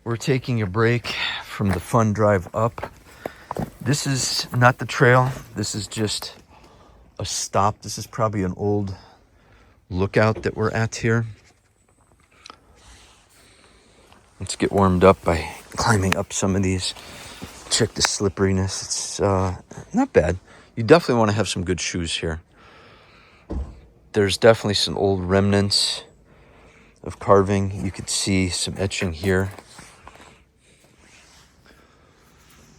We're taking a break from the fun drive up. This is not the trail. This is just a stop. This is probably an old lookout that we're at here. Let's get warmed up by climbing up some of these. Check the slipperiness. It's not bad. You definitely want to have some good shoes here. There's definitely some old remnants of carving. You could see some etching here.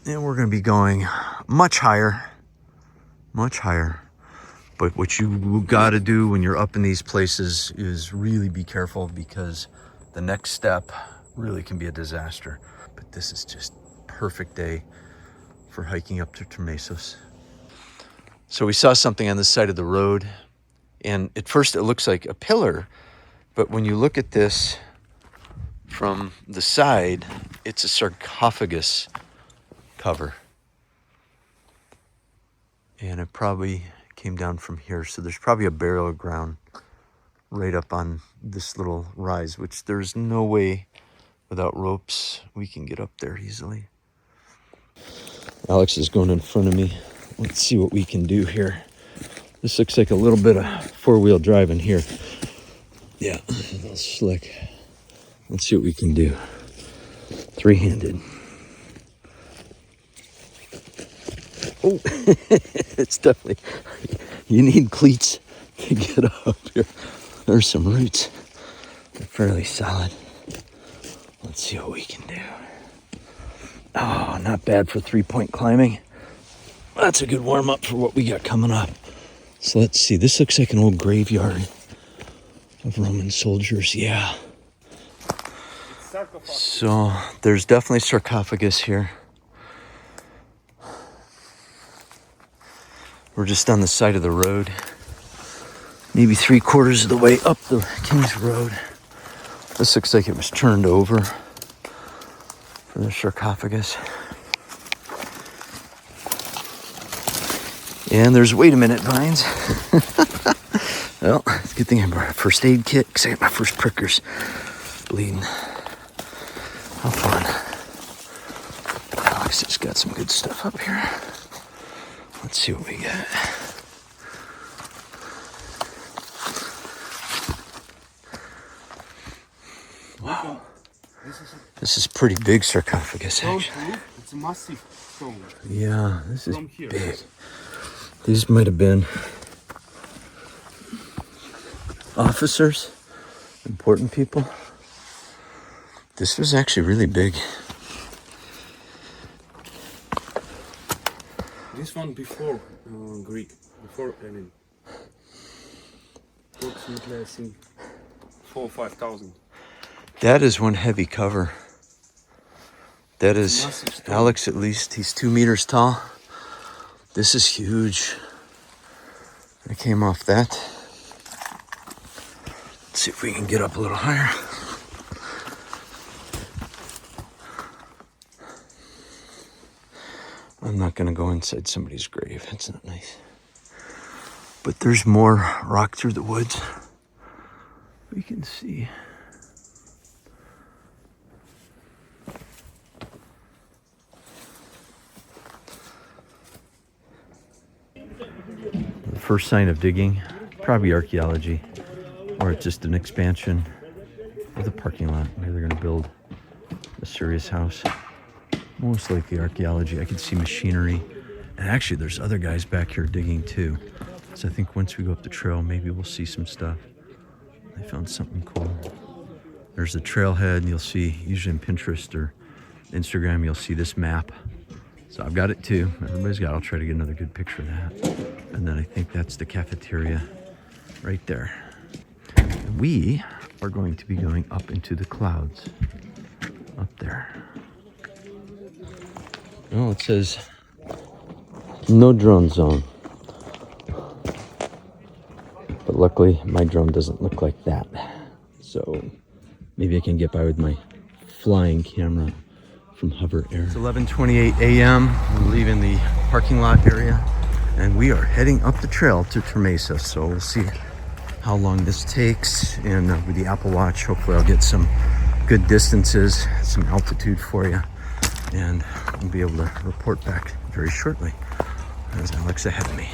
And we're going to be going much higher. But what you got to do when you're up in these places is really be careful, because the next step really can be a disaster. But this is just perfect day for hiking up to Termessos. So we saw something on the side of the road, and at first it looks like a pillar, but when you look at this from the side, it's a sarcophagus cover. And it probably came down from here, so there's probably a burial ground right up on this little rise, which there's no way without ropes we can get up there easily. Alex is going in front of me. Let's see what we can do here. This looks like a little bit of four-wheel drive in here. Yeah, a little slick. Let's see what we can do. Three-handed. Oh, it's definitely, you need cleats to get up here. There's some roots. They're fairly solid. Let's see what we can do. Oh, not bad for 3-point climbing. That's a good warm-up for what we got coming up. So let's see. This looks like an old graveyard of Roman soldiers. Yeah. So there's definitely sarcophagus here. We're just on the side of the road. Maybe 3/4 of the way up the King's Road. This looks like it was turned over for the sarcophagus. And there's, wait a minute, vines. Well, it's a good thing I brought a first aid kit, because I got my first prickers bleeding. How fun. Alex has got some good stuff up here. Let's see what we got. Wow. This is pretty big sarcophagus, actually. It's a massive stone. Yeah, this is big. These might have been officers, important people. This was actually really big. This one before Greek, before Hellenic. Approximately, I think, 4,000 or 5,000. That is one heavy cover. That is Alex, at least. He's 2 meters tall. This is huge. I came off that. Let's see if we can get up a little higher. I'm not going to go inside somebody's grave. That's not nice. But there's more rock through the woods. We can see. The first sign of digging, probably archaeology, or it's just an expansion of the parking lot. Maybe they're going to build a serious house. Most likely archaeology. I can see machinery. And actually, there's other guys back here digging too. So I think once we go up the trail, maybe we'll see some stuff. I found something cool. There's the trailhead, and you'll see, usually in Pinterest or Instagram, you'll see this map. So I've got it too. Everybody's got it. I'll try to get another good picture of that. And then I think that's the cafeteria right there. We are going to be going up into the clouds up there. Oh, it says no drone zone. But luckily, my drone doesn't look like that. So maybe I can get by with my flying camera from hover air. It's 11:28 a.m. We're leaving the parking lot area, and we are heading up the trail to Termessos. So we'll see how long this takes. And with the Apple Watch, hopefully I'll get some good distances, some altitude for you, and we'll be able to report back very shortly as Alex ahead of me.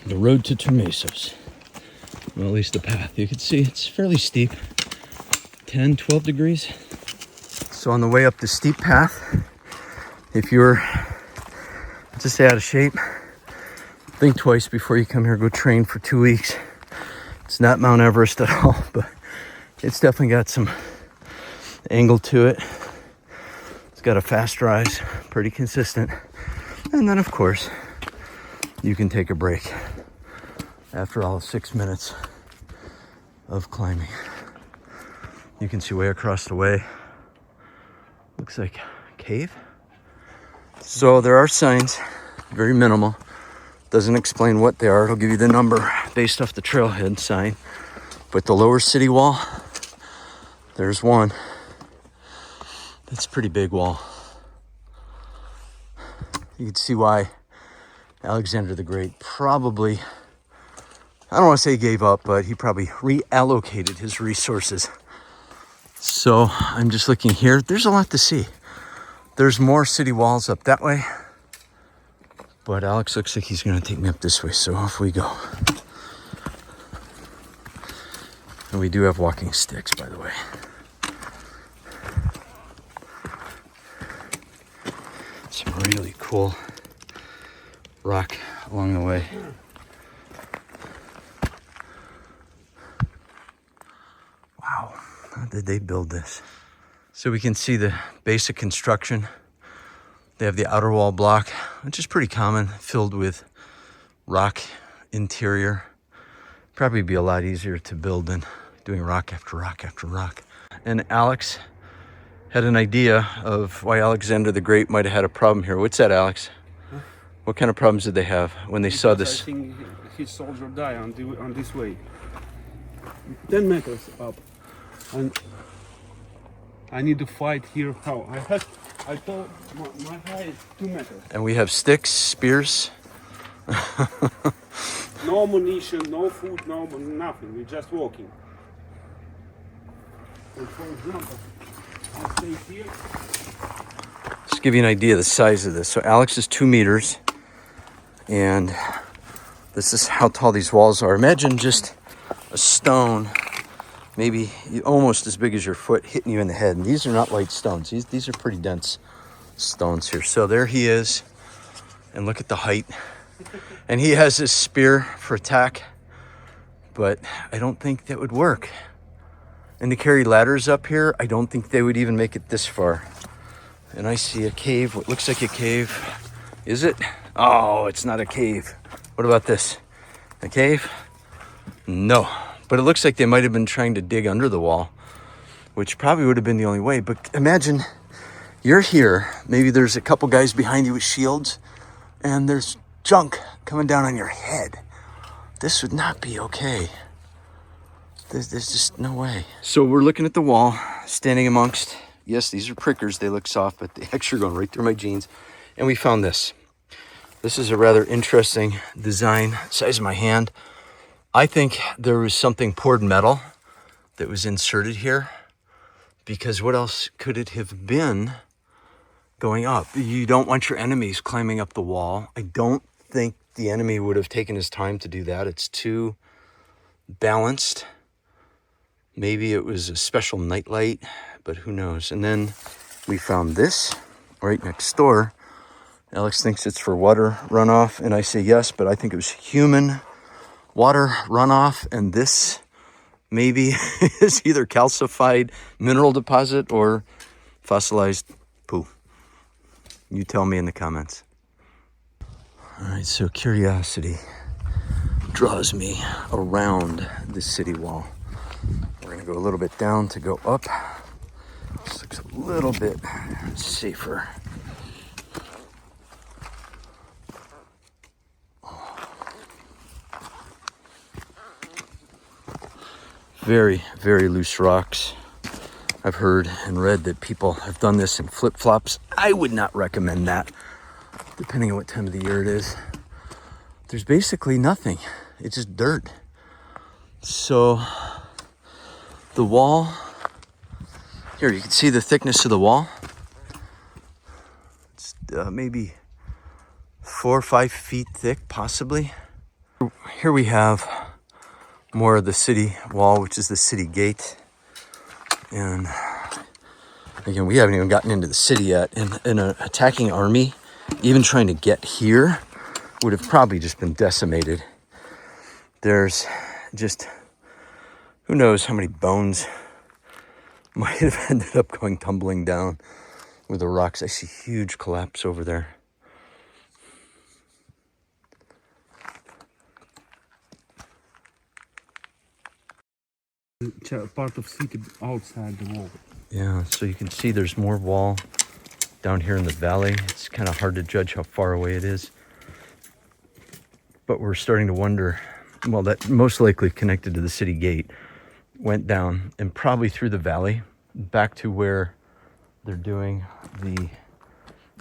The road to Termessos. Well, at least the path. You can see it's fairly steep, 10, 12 degrees. So on the way up the steep path, if you're just out of shape, think twice before you come here. Go train for 2 weeks. It's not Mount Everest at all, but it's definitely got some angle to it. It's got a fast rise, pretty consistent. And then, of course, you can take a break after all 6 minutes of climbing. You can see way across the way. Looks like a cave. So there are signs, very minimal. Doesn't explain what they are. It'll give you the number based off the trailhead sign. But the lower city wall, there's one. That's a pretty big wall. You can see why Alexander the Great probably, I don't want to say gave up, but he probably reallocated his resources. So I'm just looking here. There's a lot to see. There's more city walls up that way. But Alex looks like he's going to take me up this way, so off we go. And we do have walking sticks, by the way. Some really cool rock along the way. Wow, how did they build this? So we can see the basic construction. They have the outer wall block, which is pretty common, filled with rock interior. Probably be a lot easier to build than doing rock after rock after rock. And Alex had an idea of why Alexander the Great might have had a problem here. What's that, Alex? Huh? What kind of problems did they have when they saw this? I think his soldier died on this way. 10 meters up. And I need to fight here. How? I told my height is 2 meters. And we have sticks, spears. No ammunition, no food, no nothing. We're just walking. And for example, I stay here. Just to give you an idea of the size of this. So Alex is 2 meters. And this is how tall these walls are. Imagine just a stone, maybe almost as big as your foot, hitting you in the head. And these are not light stones. These are pretty dense stones here. So there he is. And look at the height. And he has his spear for attack. But I don't think that would work. And to carry ladders up here, I don't think they would even make it this far. And I see a cave, what looks like a cave. Is it? Oh, it's not a cave. What about this? A cave? No. But it looks like they might have been trying to dig under the wall, which probably would have been the only way. But imagine you're here. Maybe there's a couple guys behind you with shields, and there's junk coming down on your head. This would not be okay. There's just no way. So we're looking at the wall, standing amongst, yes, these are prickers. They look soft, but they actually are going right through my jeans. And we found this. This is a rather interesting design, size of my hand. I think there was something poured metal that was inserted here, because what else could it have been going up? You don't want your enemies climbing up the wall. I don't think the enemy would have taken his time to do that. It's too balanced. Maybe it was a special nightlight, but who knows? And then we found this right next door. Alex thinks it's for water runoff, and I say yes, but I think it was human water runoff, and this maybe is either calcified mineral deposit or fossilized poo. You tell me in the comments. All right, so curiosity draws me around the city wall. We're gonna go a little bit down to go up. This looks a little bit safer. Very, very loose rocks. I've heard and read that people have done this in flip-flops. I would not recommend that, depending on what time of the year it is. There's basically nothing. It's just dirt. So The wall, here you can see the thickness of the wall. It's maybe 4 or 5 feet thick, possibly. Here we have more of the city wall, which is the city gate. And again, we haven't even gotten into the city yet. And an attacking army, even trying to get here, would have probably just been decimated. There's just, who knows how many bones might have ended up going tumbling down with the rocks. I see huge collapse over there. Part of city outside the wall. Yeah, so you can see there's more wall down here in the valley. It's kind of hard to judge how far away it is. But we're starting to wonder, well, that most likely connected to the city gate, went down and probably through the valley back to where they're doing the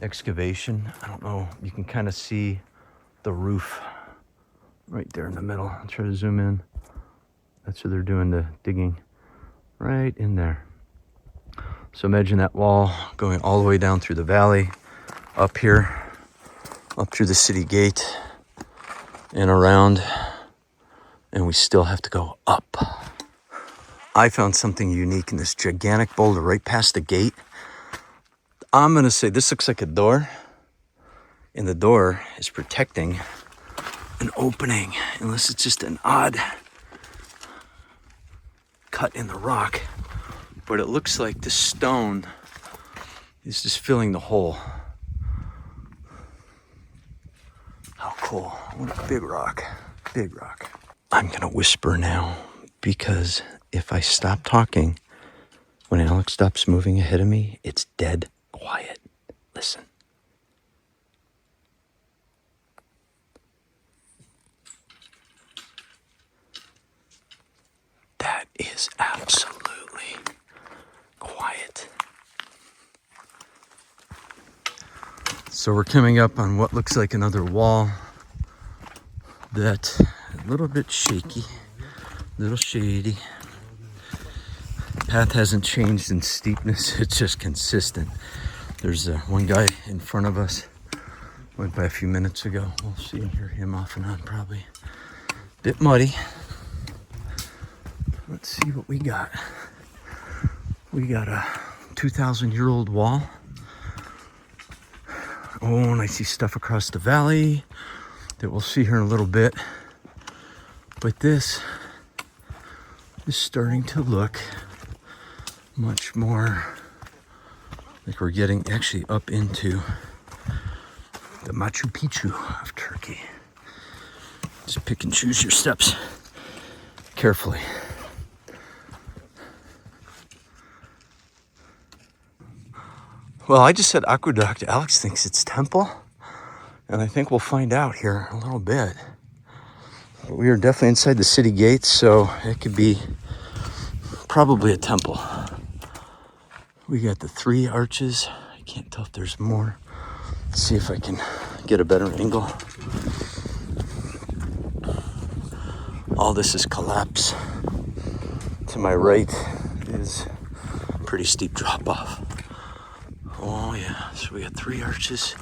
excavation. I don't know, you can kind of see the roof right there in the middle. I'll try to zoom in. That's where they're doing the digging, right in there. So imagine that wall going all the way down through the valley, up here, up through the city gate, and around, and we still have to go up. I found something unique in this gigantic boulder right past the gate. I'm gonna say this looks like a door, and the door is protecting an opening, unless it's just an odd cut in the rock. But it looks like the stone is just filling the hole. How cool. What a big rock. Big rock. I'm gonna whisper now, because if I stop talking, when Alex stops moving ahead of me, it's dead quiet. Listen. That is absolutely quiet. So we're coming up on what looks like another wall that's a little bit shaky, a little shady. Path hasn't changed in steepness, it's just consistent. There's one guy in front of us, went by a few minutes ago. We'll see and hear him off and on probably. Bit muddy. Let's see what we got. We got a 2,000-year-old wall. Oh, and I see stuff across the valley that we'll see here in a little bit. But this is starting to look much more like we're getting actually up into the Machu Picchu of Turkey. Just pick and choose your steps carefully. Well, I just said aqueduct. Alex thinks it's temple, and I think we'll find out here in a little bit. But we are definitely inside the city gates, so it could be probably a temple. We got the 3 arches. I can't tell if there's more. Let's see if I can get a better angle. All this is collapse. To my right is a pretty steep drop off. Oh yeah, so we got 3 arches,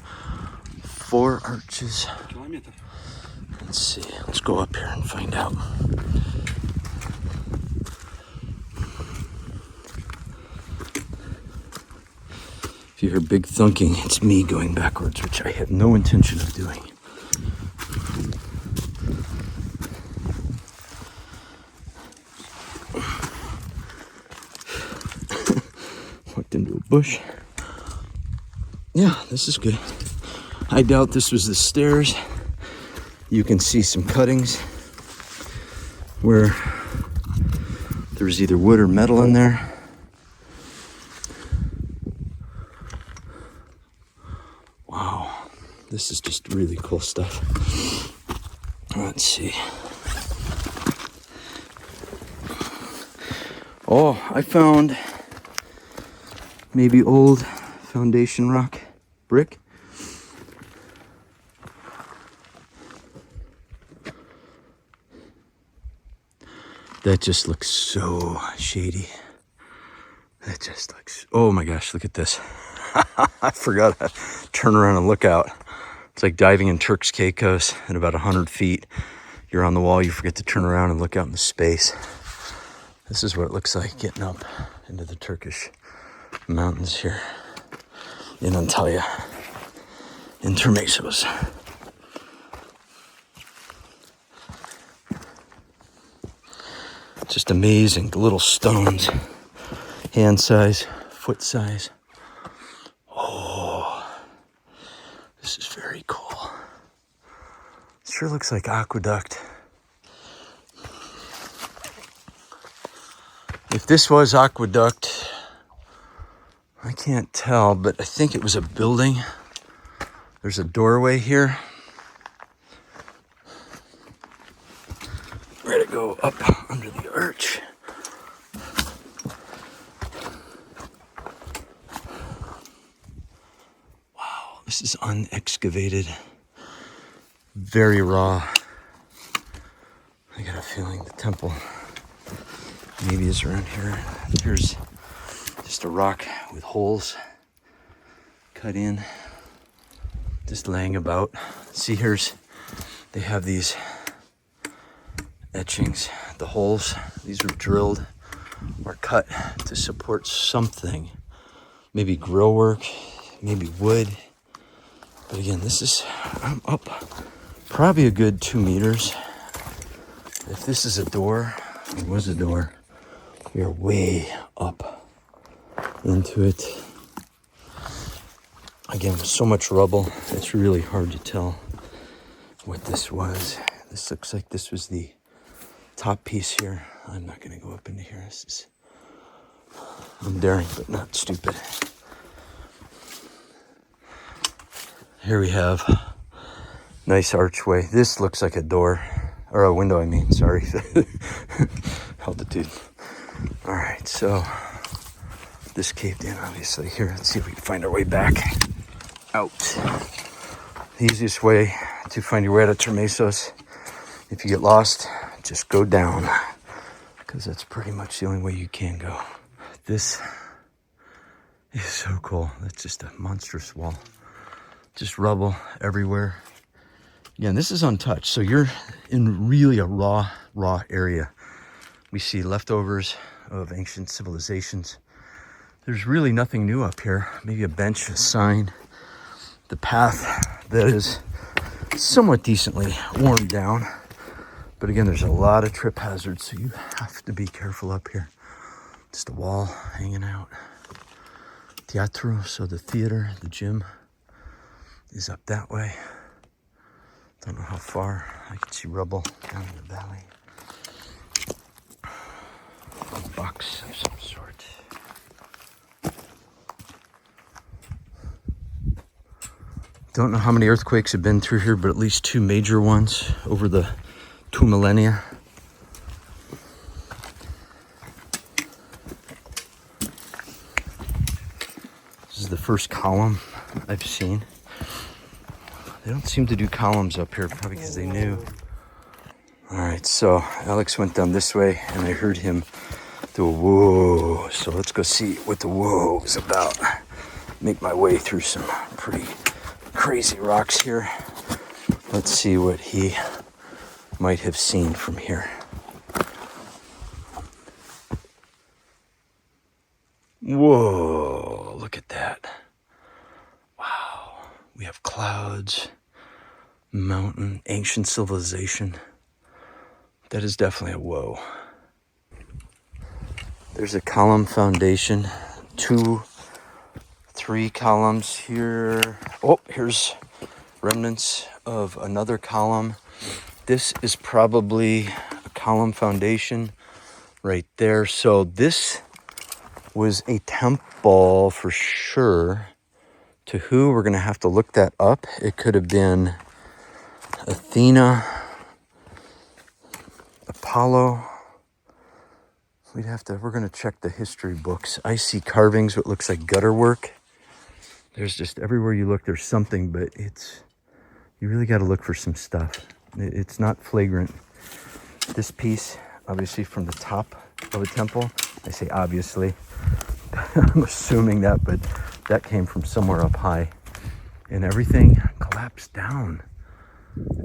4 arches. Let's see, let's go up here and find out. If you hear big thunking, it's me going backwards, which I have no intention of doing. Walked into a bush. Yeah, this is good. I doubt this was the stairs. You can see some cuttings where there's either wood or metal in there. Wow, this is just really cool stuff. Let's see. Oh, I found maybe old foundation rock brick. That just looks so shady. That just looks, oh my gosh, look at this. I forgot to turn around and look out. It's like diving in Turks Caicos at about 100 feet. You're on the wall, you forget to turn around and look out into space. This is what it looks like getting up into the Turkish mountains here in Antalya, in Termessos. Just amazing, the little stones, hand size, foot size. Oh, this is very cool. It sure looks like Aqueduct. If this was Aqueduct, I can't tell, but I think it was a building. There's a doorway here. Ready to go up under the arch. Wow, this is unexcavated. Very raw. I got a feeling the temple maybe is around here. Here's just a rock with holes cut in, just laying about. See, they have these etchings, the holes. These were drilled or cut to support something. Maybe grill work, maybe wood. But again, I'm up probably a good 2 meters. If this is a door, it was a door, we are way up into it. Again, with so much rubble, it's really hard to tell what this was. This looks like this was the top piece here. I'm not going to go up into here. I'm daring, but not stupid. Here we have nice archway. This looks like a door, or a window, I mean, sorry. Altitude. All right, so this caved in, obviously. Here, let's see if we can find our way back out. The easiest way to find your way out of Termessos, if you get lost, just go down, because that's pretty much the only way you can go. This is so cool. That's just a monstrous wall. Just rubble everywhere. Again, this is untouched, so you're in really a raw area. We see leftovers of ancient civilizations. There's really nothing new up here. Maybe a bench, a sign, the path that is somewhat decently worn down. But again, there's a lot of trip hazards, so you have to be careful up here. Just a wall hanging out. Teatro, so the theater, the gym is up that way. Don't know how far. I can see rubble down in the valley. A box of some sort. Don't know how many earthquakes have been through here, but at least 2 major ones over the 2 millennia. This is the first column I've seen. They don't seem to do columns up here, probably because they knew. All right, so Alex went down this way, and I heard him do a whoa. So let's go see what the whoa is about. Make my way through some pretty crazy rocks here. Let's see what he might have seen from here. Whoa, look at that. Wow, we have clouds, mountain, ancient civilization. That is definitely a whoa. There's a column foundation, 2, 3 columns here. Oh, here's remnants of another column. This is probably a column foundation right there. So this was a temple for sure. To who? We're going to have to look that up. It could have been Athena, Apollo. We're going to check the history books. I see carvings, what looks like gutter work. There's just everywhere you look, there's something, but you really got to look for some stuff. It's not flagrant. This piece obviously from the top of a temple. I say obviously. I'm assuming that, but that came from somewhere up high. And everything collapsed down.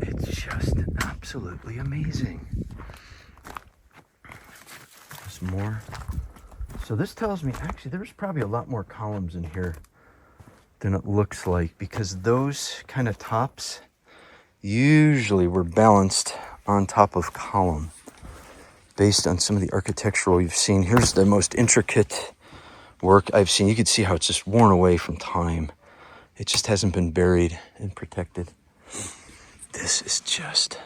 It's just absolutely amazing. There's more. So this tells me, actually, there's probably a lot more columns in here than it looks like, because those kind of tops usually were balanced on top of column based on some of the architectural you've seen. Here's the most intricate work I've seen. You can see how it's just worn away from time. It just hasn't been buried and protected. This is just,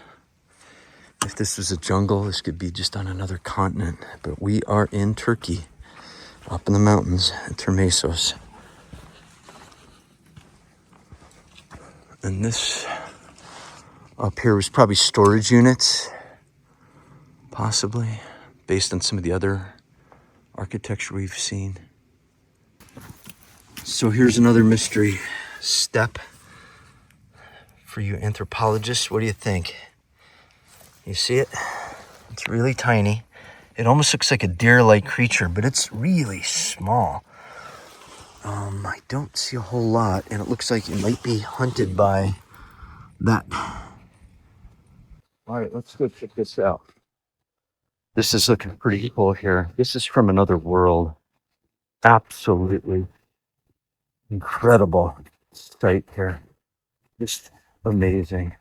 if this was a jungle, this could be just on another continent. But we are in Turkey, up in the mountains at Termessos. And this up here was probably storage units, possibly, based on some of the other architecture we've seen. So here's another mystery step for you anthropologists. What do you think? You see it? It's really tiny. It almost looks like a deer-like creature, but it's really small. I don't see a whole lot, and it looks like it might be hunted by that. All right, let's go check this out. This is looking pretty cool here. This is from another world. Absolutely incredible sight here. Just amazing.